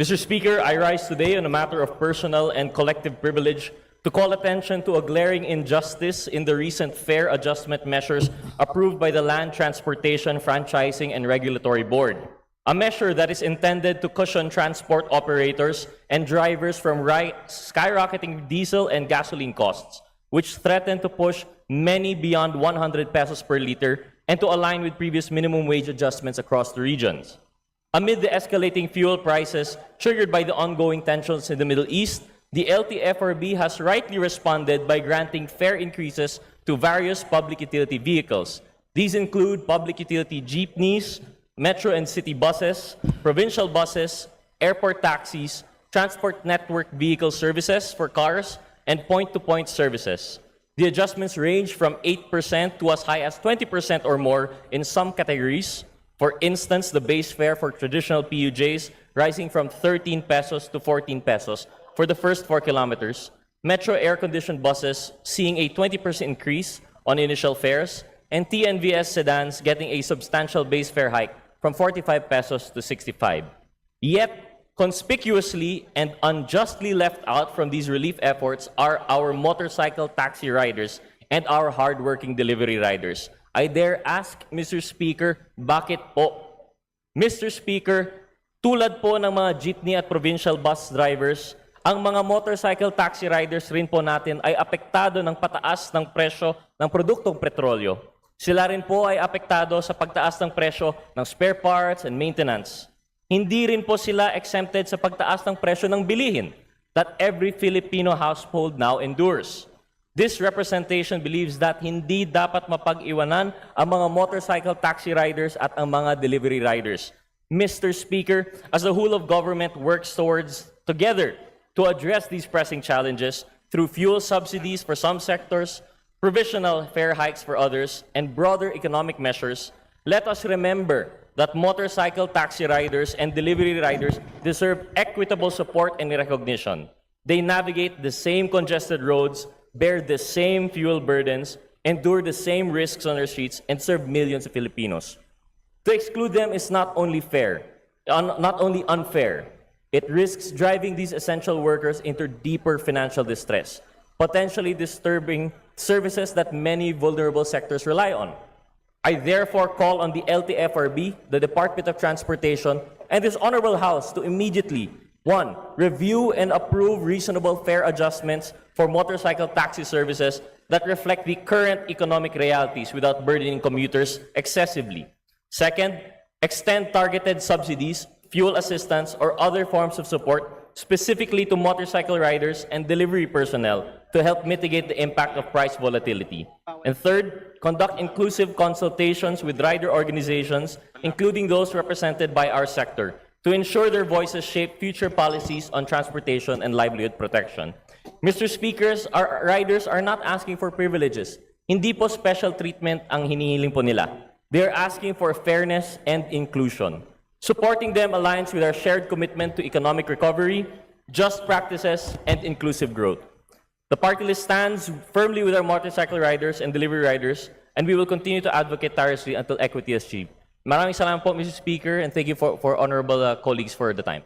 Mr. Speaker, I rise today on a matter of personal and collective privilege to call attention to a glaring injustice in the recent fare adjustment measures approved by the Land Transportation, Franchising and Regulatory Board. A measure that is intended to cushion transport operators and drivers from skyrocketing diesel and gasoline costs, which threaten to push many beyond 100 pesos per liter and to align with previous minimum wage adjustments across the regions. Amid the escalating fuel prices triggered by the ongoing tensions in the Middle East, the LTFRB has rightly responded by granting fare increases to various public utility vehicles. These include public utility jeepneys, metro and city buses, provincial buses, airport taxis, transport network vehicle services for cars, and point-to-point services. The adjustments range from 8% to as high as 20% or more in some categories. For instance, the base fare for traditional PUJs rising from 13 pesos to 14 pesos for the first 4 kilometers, metro air-conditioned buses seeing a 20% increase on initial fares, and TNVS sedans getting a substantial base fare hike from 45 pesos to 65. Yet, conspicuously and unjustly left out from these relief efforts are our motorcycle taxi riders and our hardworking delivery riders. I dare ask, Mr. Speaker, bakit po? Mr. Speaker, tulad po ng mga jeepney at provincial bus drivers, ang mga motorcycle taxi riders rin po natin ay apektado ng pataas ng presyo ng produktong petrolyo. Sila rin po ay apektado sa pagtaas ng presyo ng spare parts and maintenance. Hindi rin po sila exempted sa pagtaas ng presyo ng bilihin that every Filipino household now endures. This representation believes that hindi dapat mapag-iwanan ang mga motorcycle taxi riders at ang mga delivery riders. Mr. Speaker, as the whole of government works together to address these pressing challenges through fuel subsidies for some sectors, provisional fare hikes for others, and broader economic measures, let us remember that motorcycle taxi riders and delivery riders deserve equitable support and recognition. They navigate the same congested roads, bear the same fuel burdens, endure the same risks on our streets, and serve millions of Filipinos. To exclude them is not only unfair, it risks driving these essential workers into deeper financial distress, potentially disturbing services that many vulnerable sectors rely on. I therefore call on the LTFRB, the Department of Transportation, and this Honorable House to immediately 1. Review and approve reasonable fare adjustments for motorcycle taxi services that reflect the current economic realities without burdening commuters excessively. 2nd, extend targeted subsidies, fuel assistance, or other forms of support specifically to motorcycle riders and delivery personnel to help mitigate the impact of price volatility. And 3rd, conduct inclusive consultations with rider organizations, including those represented by our sector, to ensure their voices shape future policies on transportation and livelihood protection. Mr. Speakers, our riders are not asking for privileges. Hindi po special treatment ang hinihiling po nila. They are asking for fairness and inclusion. Supporting them aligns with our shared commitment to economic recovery, just practices, and inclusive growth. The party list stands firmly with our motorcycle riders and delivery riders, and we will continue to advocate tirelessly until equity is achieved. Maraming salamat po, Mr. Speaker, and thank you for honorable colleagues for the time.